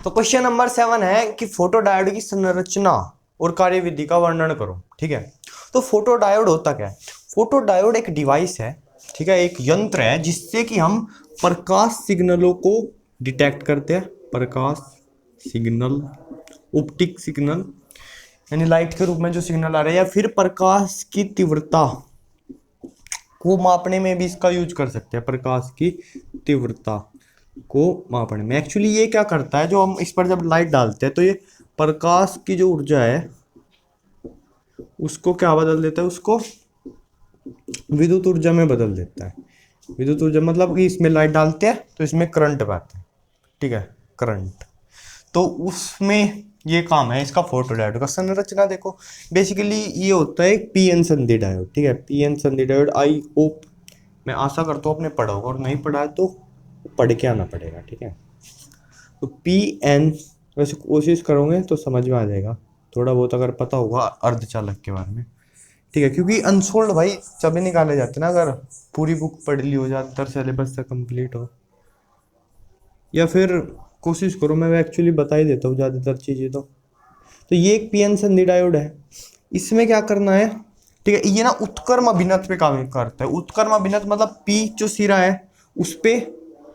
तो question number 7 है कि फोटो डायोड की संरचना और कार्यविधि का वर्णन करो। ठीक है, तो फोटो डायोड होता क्या है? फोटो डायोड एक डिवाइस है, ठीक है, एक यंत्र है जिससे कि हम प्रकाश सिग्नलों को डिटेक्ट करते हैं। प्रकाश सिग्नल, ऑप्टिक सिग्नल यानी लाइट के रूप में जो सिग्नल आ रहे हैं, या फिर प्रकाश की तीव्रता को मापने में भी इसका यूज कर सकते हैं। प्रकाश की तीव्रता को मापने में एक्चुअली ये क्या करता है, जो हम इस पर जब लाइट डालते हैं तो ये प्रकाश की जो ऊर्जा है उसको क्या बदल देता है, उसको विद्युत ऊर्जा में बदल देता है। विद्युत ऊर्जा मतलब कि इसमें लाइट डालते हैं तो इसमें करंट बहता है, ठीक है, करंट। तो उसमें ये काम है इसका। फोटो डायोड का संरचना देखो, बेसिकली ये होता है पीएन संधि डायोड। ठीक है, पीएन संधि डायोड, आई होप, मैं आशा करता हूँ आपने पढ़ा होगा, और नहीं पढ़ा है तो पढ़ के आना पड़ेगा। ठीक है, तो पीएन वैसे कोशिश करोगे तो समझ में आ जाएगा थोड़ा बहुत, अगर पता होगा अर्धचालक के बारे में। ठीक है, क्योंकि अनसोल्ड भाई सभी निकाले जाते हैं ना, अगर पूरी बुक पढ़ ली हो, ज़्यादातर सिलेबस तक कंप्लीट हो, या फिर कोशिश करो, मैं एक्चुअली बता ही देता हूँ ज़्यादातर चीज़ें तो ये एक पीएन संधि डायोड है। इसमें क्या करना है, ठीक है, ये ना उत्क्रम अभिनत पे काम करता है। उत्क्रम अभिनत मतलब पी जो सिरा है उस पे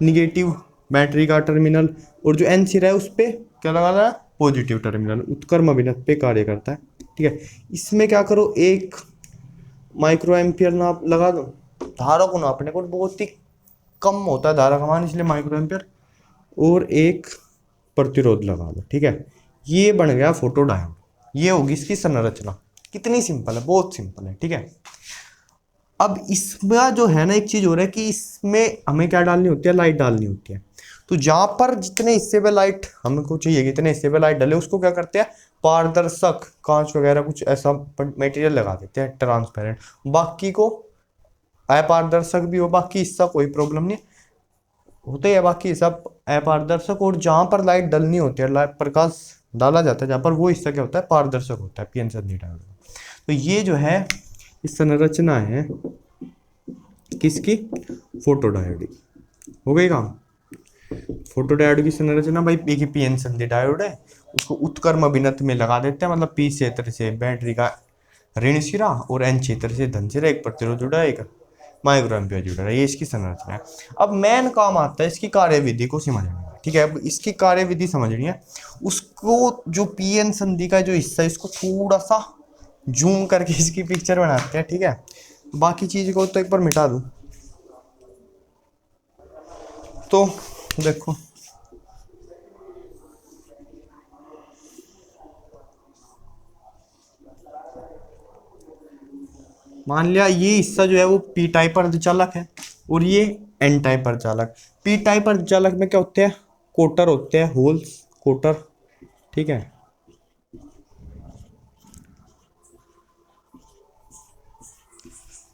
निगेटिव बैटरी का टर्मिनल, और जो एन सिरा है उस पे क्या लगाना है, पॉजिटिव टर्मिनल। उत्क्रम अभिनत पे कार्य करता है। ठीक है, इसमें क्या करो, एक माइक्रो एम्पियर नाप लगा दो। धारा को नापने को बहुत ही कम होता है धारा का मान, इसलिए माइक्रो एम्पियर, और एक प्रतिरोध लगा दो। ठीक है, ये बन गया फोटो डायोड। ये होगी इसकी संरचना। कितनी सिंपल है, बहुत सिंपल है। ठीक है, अब इसमें जो है ना एक चीज हो रहा है कि इसमें हमें क्या डालनी होती है, लाइट डालनी होती है। तो जहां पर जितने हिस्से पे लाइट हमको चाहिए, कितने हिस्से पे लाइट डाले, उसको क्या करते हैं, पारदर्शक कांच वगैरह कुछ ऐसा मटेरियल लगा देते हैं, ट्रांसपेरेंट। बाकी को अपारदर्शक भी हो, बाकी हिस्सा कोई प्रॉब्लम नहीं होते है, बाकी सब अपारदर्शक। और जहां पर लाइट डलनी होती है, लाइट प्रकाश डाला जाता है जहां पर, वो हिस्सा क्या होता है, पारदर्शक होता है, पीएन संधि डायोड। तो ये जो है इस संरचना है किसकी, फोटो डायोड की। हो गई काम। फोटो डायोड की संरचना भाई, एक पीएन संधि डायोड है, उसको उत्क्रम अभिनत में लगा देते हैं, मतलब पी क्षेत्र से बैटरी का ऋण सिरा और एन क्षेत्र से धन सिरा, एक प्रतिरोध जुड़ा है, एक माइक्रो एम्पियर जुड़ा है। ये इसकी संरचना है। अब मेन काम आता है इसकी कार्यविधि को समझने में। ठीक है, अब इसकी कार्यविधि समझनी है, उसको जो पीएन संधि का जो हिस्सा है इसको थोड़ा सा जूम करके इसकी पिक्चर बनाते हैं। ठीक है, बाकी चीज को तो एक बार मिटा दूं। तो देखो, मान लिया ये हिस्सा जो है वो पी टाइप अर्धचालक है, और ये एन टाइप अर्धचालक। पी टाइप अर्धचालक में क्या होते हैं, कोटर होते हैं, होल्स, कोटर। ठीक है,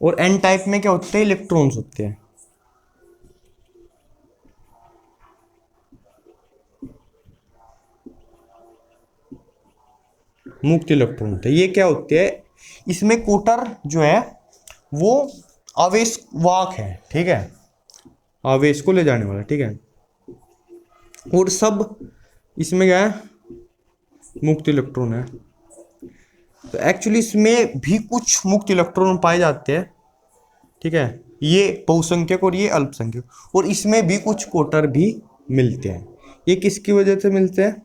और एन टाइप में क्या होते हैं, इलेक्ट्रॉन्स होते हैं। मुक्त इलेक्ट्रॉन होते हैं। ये क्या होते हैं, इसमें कोटर जो है वो आवेश वाहक है। ठीक है, आवेश को ले जाने वाला। ठीक है, और सब इसमें क्या है, मुक्त इलेक्ट्रॉन है। तो एक्चुअली इसमें भी कुछ मुक्त इलेक्ट्रॉन पाए जाते हैं। ठीक है, ये बहुसंख्यक और ये अल्पसंख्यक, और इसमें भी कुछ कोटर भी मिलते हैं। ये किसकी वजह से मिलते हैं,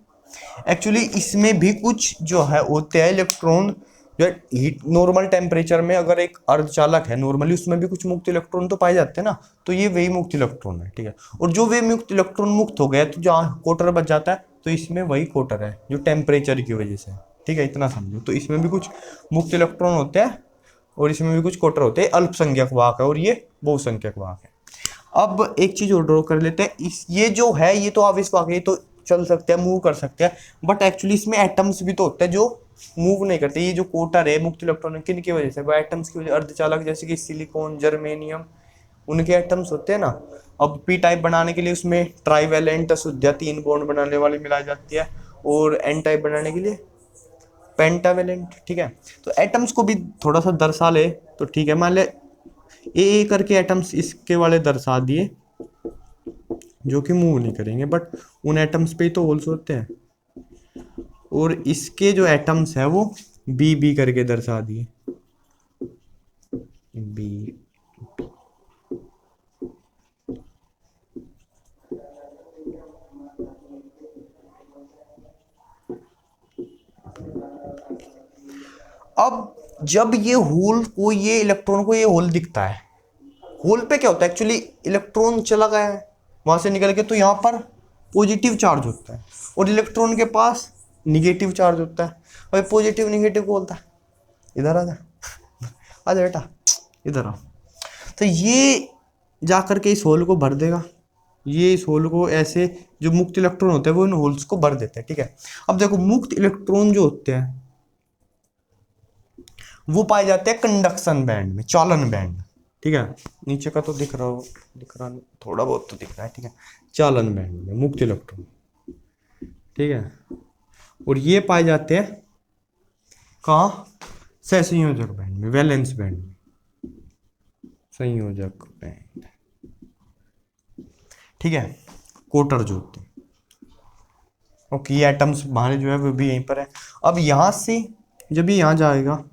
एक्चुअली इसमें भी कुछ जो है होते हैं इलेक्ट्रॉन, जो हीट नॉर्मल टेम्परेचर में अगर एक अर्धचालक है नॉर्मली, उसमें भी कुछ मुक्त इलेक्ट्रॉन तो पाए जाते हैं ना, तो ये वही मुक्त इलेक्ट्रॉन है। ठीक है, और जो वे मुक्त इलेक्ट्रॉन मुक्त हो गया तो जहाँ कोटर बच जाता है, तो इसमें वही कोटर है जो टेम्परेचर की वजह से। ठीक है, इतना समझो। तो इसमें भी कुछ मुक्त इलेक्ट्रॉन होते हैं और इसमें भी कुछ कोटर होते हैं। अल्पसंख्यक वाहक है और ये बहुसंख्यक वाहक है। अब एक चीज और ड्रॉ कर लेते हैं, इस ये जो है ये तो आवेश वाहक है, ये तो चल सकते हैं, मूव कर सकते हैं, बट एक्चुअली इसमें एटम्स भी तो होते हैं जो मूव नहीं करते। ये जो कोटर है मुक्त इलेक्ट्रॉन किन की वजह से, वो एटम्स की वजह, अर्धचालक जैसे कि सिलिकॉन, जर्मेनियम, उनके एटम्स होते हैं ना। अब पी टाइप बनाने के लिए उसमें ट्राईवैलेंट अशुद्धियां 3 बॉन्ड बनाने वाली मिलाई जाती है, और एन टाइप बनाने के लिए पेंटावेलेंट। ठीक है, तो एटम्स को भी थोड़ा सा दर्शा ले तो ठीक है। मान ले ए करके एटम्स इसके वाले दर्शा दिए, जो कि मूव नहीं करेंगे, बट उन एटम्स पे ही तो होल्स होते हैं। और इसके जो एटम्स है वो बी बी करके दर्शा दिए, बी। अब जब ये होल को, ये इलेक्ट्रॉन को ये होल दिखता है, होल पे क्या होता है एक्चुअली, इलेक्ट्रॉन चला गया है वहां से निकल के, तो यहाँ पर पॉजिटिव चार्ज होता है और इलेक्ट्रॉन के पास निगेटिव चार्ज होता है। और पॉजिटिव निगेटिव को बोलता है, इधर आ जा, आ जा बेटा, इधर आ। तो ये जा करके इस होल को भर देगा, ये इस होल को ऐसे, जो मुक्त इलेक्ट्रॉन होते हैं वो इन होल्स को भर देते हैं, ठीक है। अब देखो मुक्त इलेक्ट्रॉन जो होते हैं वो पाए जाते हैं कंडक्शन बैंड में, चालन बैंड, ठीक है। नीचे का तो दिख रहा नहीं, थोड़ा बहुत तो दिख रहा है, ठीक है। चालन बैंड में मुक्त इलेक्ट्रॉन, ठीक है। और ये पाए जाते हैं कहाँ, सहसंयोजक बैंड में, वैलेंस बैंड में, संयोजक बैंड, ठीक है। कोटर जो होते हैं, ओके, ये एटम्स हमारे जो है वो भी यहीं पर है। अब यहां से जब ये यहां जाएगा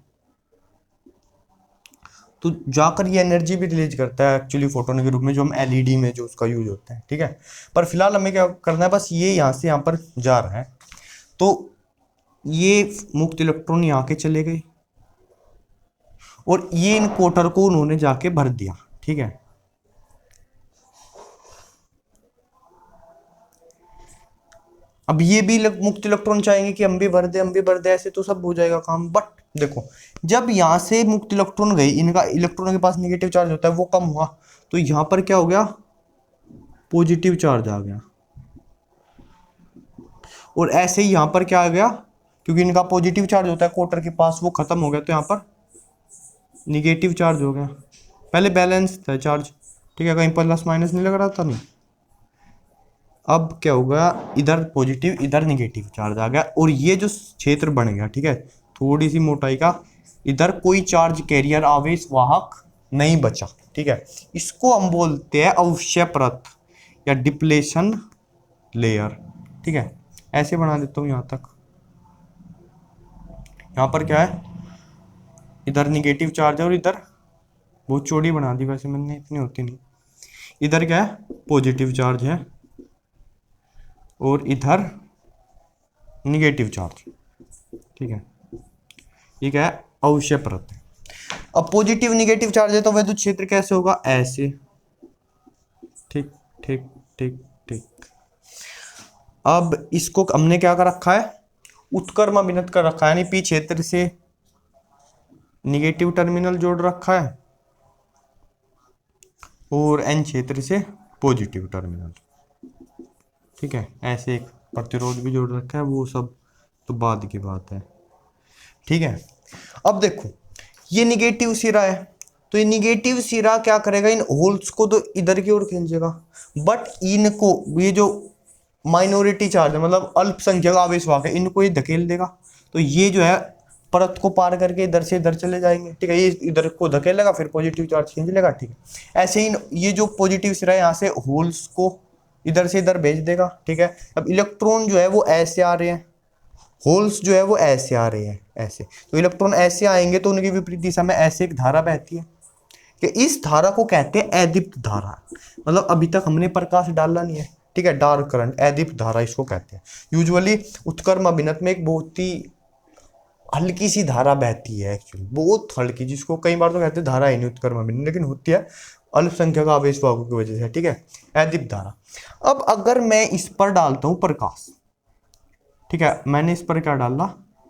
तो जाकर ये एनर्जी भी रिलीज करता है एक्चुअली फोटोन के रूप में, जो हम एलईडी में जो उसका यूज होता है, ठीक है। पर फिलहाल हमें क्या करना है, बस ये यहाँ से यहाँ पर जा रहा है, तो ये मुक्त इलेक्ट्रॉन यहाँ के चले गए और ये इन कोटर को उन्होंने जाके भर दिया, ठीक है। अब ये भी मुक्त इलेक्ट्रॉन चाहेंगे कि हम भी भर दे, हम भी भर दे, ऐसे तो सब हो जाएगा काम। बट देखो, जब यहां से मुक्त इलेक्ट्रॉन गई, इनका इलेक्ट्रॉन के पास नेगेटिव चार्ज होता है वो कम हुआ, तो यहां पर क्या हो गया, पॉजिटिव चार्ज आ गया। और ऐसे ही यहां पर क्या आ गया, क्योंकि इनका पॉजिटिव चार्ज होता है कोटर के पास, वो खत्म हो गया, तो यहां पर निगेटिव चार्ज हो गया। पहले बैलेंस था चार्ज, ठीक है, कहीं प्लस माइनस नहीं लग रहा था, नहीं। अब क्या होगा, इधर पॉजिटिव इधर निगेटिव चार्ज आ गया और ये जो क्षेत्र बन गया, ठीक है, थोड़ी सी मोटाई का, इधर कोई चार्ज कैरियर आवेश वाहक नहीं बचा, ठीक है। इसको हम बोलते हैं अवक्षय परत या डिप्लेशन लेयर, ठीक है। ऐसे बना देता हूं यहां तक। यहां पर क्या है, इधर निगेटिव चार्ज है और इधर बहुत चौड़ी बना दी वैसे मैंने, इतनी होती नहीं। इधर क्या है, पॉजिटिव चार्ज है और इधर निगेटिव चार्ज, ठीक है। ये क्या है, अवक्षय परत है। अब पॉजिटिव निगेटिव चार्ज है तो विद्युत क्षेत्र कैसे होगा, ऐसे, ठीक ठीक ठीक ठीक। अब इसको हमने क्या कर रखा है, उत्क्रम अभिनत कर रखा है, यानी पी क्षेत्र से निगेटिव टर्मिनल जोड़ रखा है और एन क्षेत्र से पॉजिटिव टर्मिनल, ठीक है। ऐसे एक प्रतिरोध भी जोड़ रखा है, वो सब तो बाद की बात है, ठीक है। अब देखो, ये निगेटिव सिरा है, तो ये निगेटिव सिरा क्या करेगा, इन होल्स को तो इधर की ओर खींचेगा, बट इनको, ये जो माइनॉरिटी चार्ज है, मतलब अल्पसंख्यक आवेश वाहक है, इनको ये धकेल देगा, तो ये जो है परत को पार करके इधर से इधर चले जाएंगे, ठीक है। ये इधर को धकेलेगा, फिर पॉजिटिव चार्ज खींच लेगा, ठीक है। ऐसे ही ये जो पॉजिटिव सिरा है यहाँ से होल्स को इधर से इधर भेज देगा, ठीक है। अब इलेक्ट्रॉन जो है वो ऐसे आ रहे हैं, होल्स जो है वो ऐसे आ रहे हैं, ऐसे, तो इलेक्ट्रॉन ऐसे आएंगे तो उनकी विपरीत दिशा में ऐसे एक धारा बहती है, कि इस धारा को कहते हैं अदीप्त धारा। मतलब अभी तक हमने प्रकाश डाला नहीं है, ठीक है, डार्क करंट, अदीप्त धारा इसको कहते हैं। यूजुअली उत्क्रम अभिनत में एक बहुत ही हल्की सी धारा बहती है, एक्चुअली बहुत हल्की, जिसको कई बार तो कहते हैं धारा ही नहीं उत्क्रम अभिनत, लेकिन होती है अल्पसंख्यक आवेश वाहकों की वजह से, ठीक है, अदीप्त धारा। अब अगर मैं इस पर डालता हूं प्रकाश, ठीक है, मैंने इस पर क्या डाला,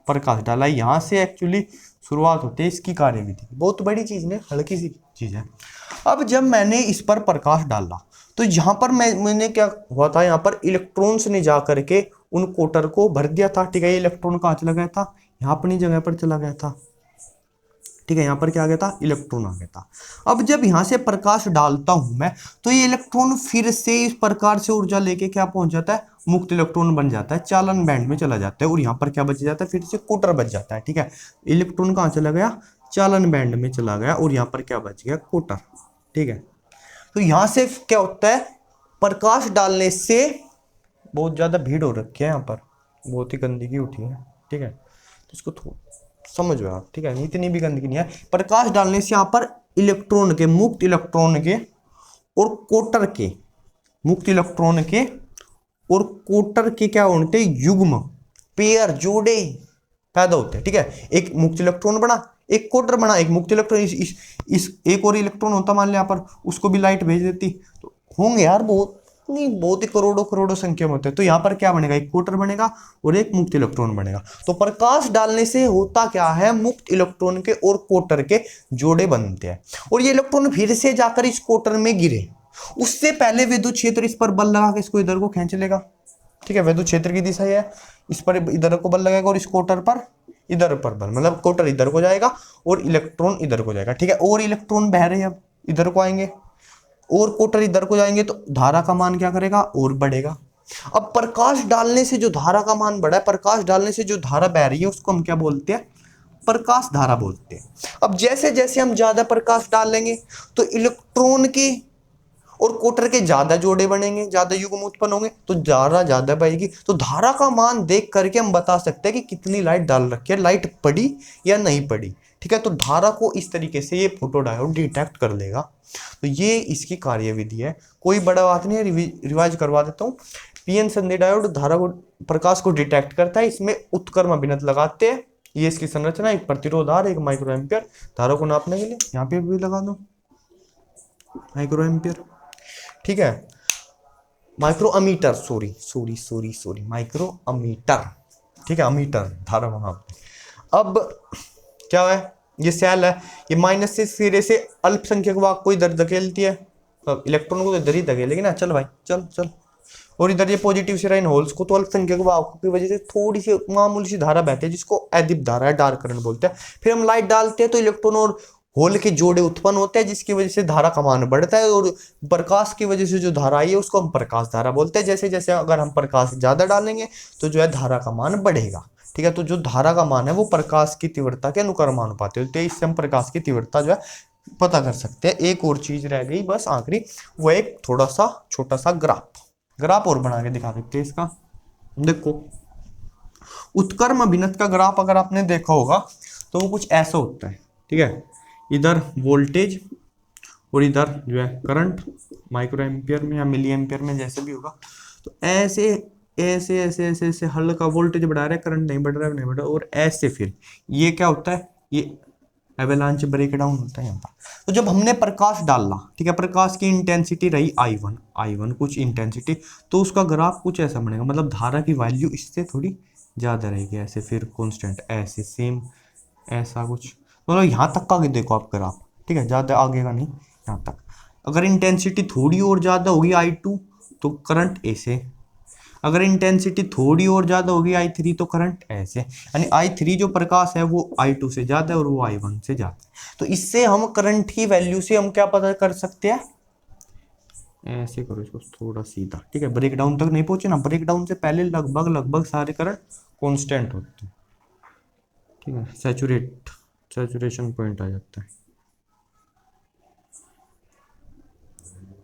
प्रकाश डाला, यहाँ से एक्चुअली शुरुआत होती है इसकी कार्यविधि, बहुत बड़ी चीज नहीं, हल्की सी चीज है। अब जब मैंने इस पर प्रकाश डाला तो यहाँ पर मैंने क्या हुआ था, यहाँ पर इलेक्ट्रॉन्स ने जा करके उन कोटर को भर दिया था, ठीक है। ये इलेक्ट्रॉन कहाँ चला गया था, यहाँ अपनी जगह पर चला गया था, ठीक है। यहाँ पर क्या आ गया था, इलेक्ट्रॉन आ गया था। अब जब यहाँ से प्रकाश डालता हूं मैं, तो ये इलेक्ट्रॉन फिर से इस प्रकार से ऊर्जा लेके क्या पहुंच जाता है, मुक्त इलेक्ट्रॉन बन जाता है, चालन बैंड में चला जाता है, और यहाँ पर क्या बच जाता है, फिर से कोटर बच जाता है, ठीक है। इलेक्ट्रॉन कहाँ चला गया, चालन बैंड में चला गया, और यहाँ पर क्या बच गया, कोटर, ठीक है। तो यहाँ से क्या होता है, प्रकाश डालने से बहुत ज़्यादा भीड़ हो रखी है यहाँ पर, बहुत ही गंदगी उठी है, ठीक है, तो इसको थोड़ा समझ लो आप, ठीक है, इतनी भी गंदगी नहीं है। प्रकाश डालने से यहाँ पर इलेक्ट्रॉन के, मुक्त इलेक्ट्रॉन के और कोटर के, मुक्त इलेक्ट्रॉन के और कोटर के क्या होते हैं, युग्म, पेयर, जोड़े पैदा होते हैं, ठीक है। एक मुक्त इलेक्ट्रॉन बना, एक कोटर बना, एक मुक्त इलेक्ट्रॉन, इस एक और इलेक्ट्रॉन होता मान लिया पर, उसको भी लाइट भेज देती, तो होंगे यार बहुत नहीं, बहुत ही करोड़ों करोड़ों संख्या में होते हैं। तो यहाँ पर क्या बनेगा, एक कोटर बनेगा और एक मुक्त इलेक्ट्रॉन बनेगा। तो प्रकाश डालने से होता क्या है, मुक्त इलेक्ट्रॉन के और कोटर के जोड़े बनते हैं, और ये इलेक्ट्रॉन फिर से जाकर इस कोटर में गिरे, उससे पहले विद्युत क्षेत्र इस पर बल लगा के इसको इधर को खींच लेगा, ठीक है, विद्युत क्षेत्र की दिशा है, इस पर इधर को बल लगेगा और इस कोटर पर इधर पर बल, मतलब कोटर इधर को जाएगा और इलेक्ट्रॉन इधर को जाएगा, ठीक है, और इलेक्ट्रॉन बह रहे हैं अब इधर को आएंगे और कोटर इधर को जाएंगे, तो धारा का मान क्या करेगा, और बढ़ेगा। अब प्रकाश डालने से जो धारा का मान बढ़ा है, प्रकाश डालने से जो धारा बह रही है उसको हम क्या बोलते हैं, प्रकाश धारा बोलते हैं। अब जैसे जैसे हम ज्यादा प्रकाश डालेंगे तो इलेक्ट्रॉन के और कोटर के ज्यादा जोड़े बनेंगे, ज्यादा युग्म उत्पन्न होंगे, तो धारा ज्यादा बहेगी। तो धारा का मान देख करके हम बता सकते हैं कि कितनी लाइट डाल रखी है, लाइट पड़ी या नहीं पड़ी, ठीक है। तो धारा को इस तरीके से ये फोटो डायोड डिटेक्ट कर लेगा। तो ये इसकी कार्यविधि है, कोई बड़ा बात नहीं है, रिवाइज करवा देता हूँ। पीएन संधि डायोड धारा को, प्रकाश को डिटेक्ट करता है, इसमें उत्क्रम अभिनत लगाते हैं, ये इसकी संरचना, एक प्रतिरोध R, एक माइक्रो एम्पियर, धारा को नापने के लिए यहाँ पे भी लगा दो माइक्रो एम्पियर, ठीक है, micro ammeter, sorry micro ammeter, ठीक है, अमीटर धारा वहां पे। अब क्या है, ये सेल है, ये माइनस से सिरे से अल्पसंख्यक वाहक को इधर धकेलती है, तो इलेक्ट्रॉन को तो इधर ही धकेलेगी ना, चल भाई चल, और इधर ये पॉजिटिव से इन होल्स को, तो अल्पसंख्यक वाहकों की वजह से थोड़ी सी मामूली सी धारा बहती है, जिसको अदीप धारा है, डार्क करंट बोलते हैं। फिर हम लाइट डालते हैं तो इलेक्ट्रॉन और होल के जोड़े उत्पन्न होते हैं, जिसकी वजह से धारा का मान बढ़ता है, और प्रकाश की वजह से जो धारा आई है उसको हम प्रकाश धारा बोलते हैं। जैसे जैसे अगर हम प्रकाश ज्यादा डालेंगे तो जो है धारा का मान बढ़ेगा, ठीक है। तो जो धारा का मान है वो प्रकाश की तीव्रता के अनुक्रमानुपाती होती है, इससे हम प्रकाश की तीव्रता जो है पता कर सकते हैं। एक और चीज रह गई बस आखिरी, वो एक थोड़ा सा छोटा सा ग्राफ और बना के दिखा सकते हैं इसका। देखो उत्क्रम अभिनत का ग्राफ अगर आपने देखा होगा तो वो कुछ ऐसा होता है, ठीक है, इधर वोल्टेज और इधर जो है करंट, माइक्रो एम्पियर में या मिली एम्पियर में जैसे भी होगा, तो ऐसे ऐसे ऐसे ऐसे ऐसे हल्का वोल्टेज बढ़ा रहा है, करंट नहीं बढ़ रहा है, और ऐसे फिर ये क्या होता है, ये एवेलांच ब्रेक डाउन होता है यहाँ पर। तो जब हमने प्रकाश डाला, ठीक है, प्रकाश की इंटेंसिटी रही I1 कुछ इंटेंसिटी, तो उसका ग्राफ कुछ ऐसा बनेगा, मतलब धारा की वैल्यू इससे थोड़ी ज़्यादा रहेगी, ऐसे फिर कॉन्स्टेंट ऐसे सेम ऐसा कुछ, मतलब यहाँ तक का देखो आप ग्राफ, ठीक है, ज़्यादा आगे का नहीं, यहाँ तक। अगर इंटेंसिटी थोड़ी और ज़्यादा होगी I2 तो करंट ऐसे, अगर इंटेंसिटी थोड़ी और ज़्यादा होगी I3 तो करंट ऐसे, यानी I3 जो प्रकाश है वो I2 से ज़्यादा है और वो I1 से ज़्यादा है। तो इससे हम करंट की वैल्यू से हम क्या पता कर सकते हैं, ऐसे करो इसको थोड़ा सीधा, ठीक है, ब्रेक डाउन तक नहीं पहुंचे ना, ब्रेक डाउन से पहले लगभग सारे करंट कॉन्स्टेंट होते हैं, ठीक है, सैचुरेशन पॉइंट आ जाता है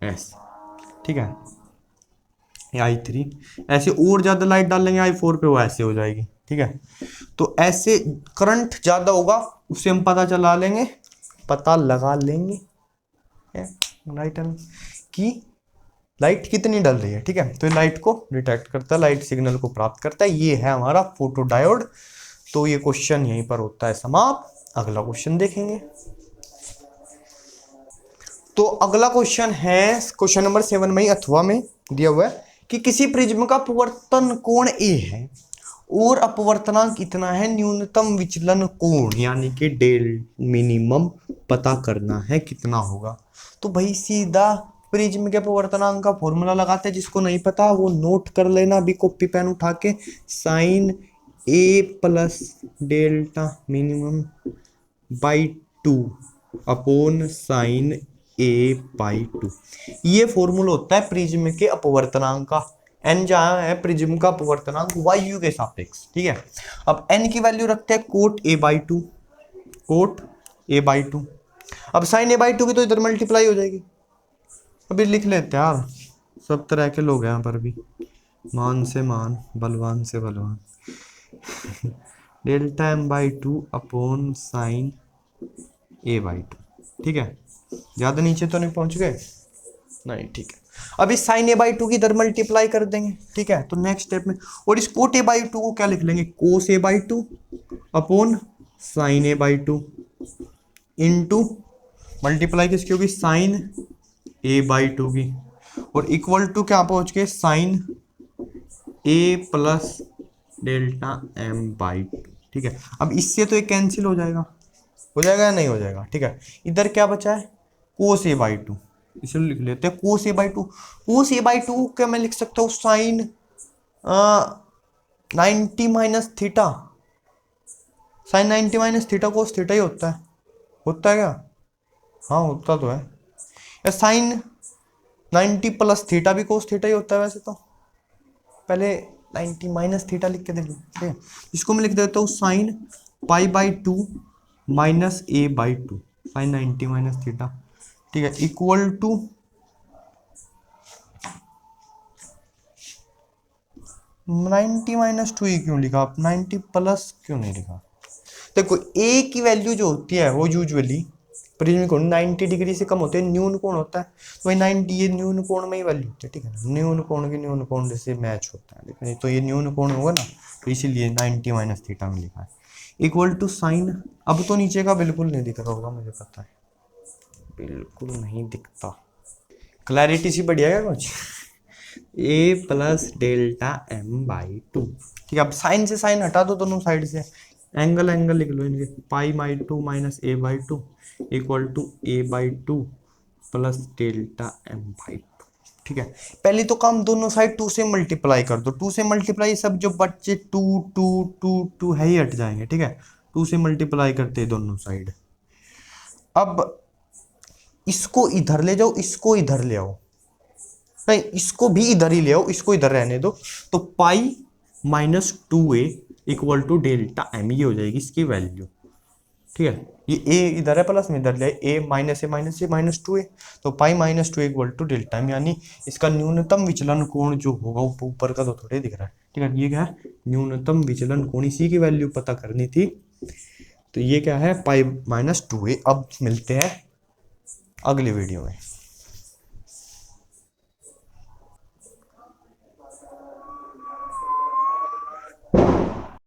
ऐसे, ठीक है। I3 ऐसे और ज्यादा लाइट डाल लेंगे I4 पे, वो ऐसे हो जाएगी, ठीक है। तो ऐसे करंट ज्यादा होगा, उससे हम पता लगा लेंगे लाइट की लाइट कितनी डल रही है, ठीक है। तो लाइट को डिटेक्ट करता है, लाइट सिग्नल को प्राप्त करता है, ये है हमारा फोटो डायोड। तो ये क्वेश्चन यहीं पर होता है समाप्त। अगला क्वेश्चन देखेंगे। तो अगला क्वेश्चन है क्वेश्चन नंबर 7 में अथवा में दिया हुआ है कि किसी प्रिज्म का अपवर्तन कोण A है और अपवर्तनांक इतना है, न्यूनतम विचलन कोण यानी कि डेल मिनिमम पता करना है कितना होगा। तो भाई सीधा प्रिज्म के अपवर्तनांक का फॉर्मूला लगाते हैं, जिसको नहीं पता वो नोट कर लेना अभी कॉपी पेन उठा के, sine A plus delta minimum by 2 upon sine A/2। ये फॉर्मूला होता है प्रिज्म के अपवर्तनांक का। n जहां है प्रिज्म का अपवर्तनांक वायु के सापेक्ष, ठीक है। अब n की वैल्यू रखते हैं कोट A/2, कोट A/2। अब साइन A/2 की तो इधर मल्टीप्लाई हो जाएगी, अभी लिख लेते हैं यार, सब तरह के लोग हैं यहाँ पर भी, मान से मान, बलवान से बलवान। Delta M by two upon sine A by two. ठीक है, ज़्यादा नीचे तो नहीं पहुंच गए? नहीं, ठीक है। अब इस साइन ए बाई टू की इधर मल्टीप्लाई कर देंगे। ठीक है, तो नेक्स्ट स्टेप में, और इस कोट ए बाई टू को क्या लिख लेंगे? Cos A by two upon sine A by two into multiply किसकी होगी? साइन ए बाई टू की, और इक्वल टू क्या पहुंच गए? Sine A plus delta M by two. ठीक है, अब इससे तो ये कैंसिल हो जाएगा या नहीं हो जाएगा? ठीक है, इधर क्या बचा है? कोस ए बाई टू, इसे लिख लेते हैं cos A by two. Cos A by two क्या मैं लिख सकता हूँ? Sine 90 minus theta. Sine 90 minus theta cos theta ही होता है। होता है क्या? हाँ, होता तो है। या साइन 90 प्लस थीटा भी कोस थीटा ही होता है वैसे तो। पहले 90 माइनस थीटा लिख के देख लो। ठीक है, इसको मैं लिख देता हूँ sine pi by two minus A by two, sine 90 minus theta. ठीक है, इक्वल टू 90 माइनस टू ही क्यों लिखा आप? 90 प्लस क्यों नहीं लिखा? देखो, ए की वैल्यू जो होती है वो यूजुअली प्रिज्म कोण 90 डिग्री से कम होते हैं, न्यून कोण होता है। तो भाई 90 ये न्यून कोण में ही वैल्यू होती है। ठीक है ना, न्यून कोण की न्यून कोण जैसे मैच होता है। देखो, तो ये न्यून कोण होगा ना, तो इसीलिए 90 माइनस थीटा में लिखा है। इक्वल टू साइन, अब तो नीचे का बिल्कुल नहीं दिख रहा होगा, मुझे पता है, बिल्कुल नहीं दिखता। क्लैरिटी सी बढ़िया है कुछ? A plus delta M by two. ठीक है, अब साइन से साइन हटा दो दोनों साइड से, एंगल एंगल लिख लो इनके, pi by two minus A by two equal to A by two plus delta M by two. ठीक है, पहले तो काम दोनों साइड 2 से मल्टीप्लाई कर दो। 2 से मल्टीप्लाई, सब जो बच्चे 2 2 2 2 है ही हट जाएंगे। ठीक है, 2 से मल्टीप्लाई करते हैं दोनों साइड। अब इसको इधर ले जाओ, इसको इधर ले आओ, नहीं इसको भी इधर ही ले आओ, इसको इधर रहने दो। तो pi minus 2a equal to delta M, ये हो जाएगी इसकी वैल्यू। ठीक है, ये a इधर है, प्लस में इधर ले a minus A minus 2a, तो pi minus 2 equal to delta M, यानी इसका न्यूनतम विचलन कोण जो होगा वो ऊपर का तो थोड़े दिख रहा है। ठीक है, ये क्या है? न्यूनतम विचलन कोण, इसी की वैल्यू पता करनी थी। तो ये क्या है? पाई माइनस 2a। अब मिलते हैं अगली वीडियो में।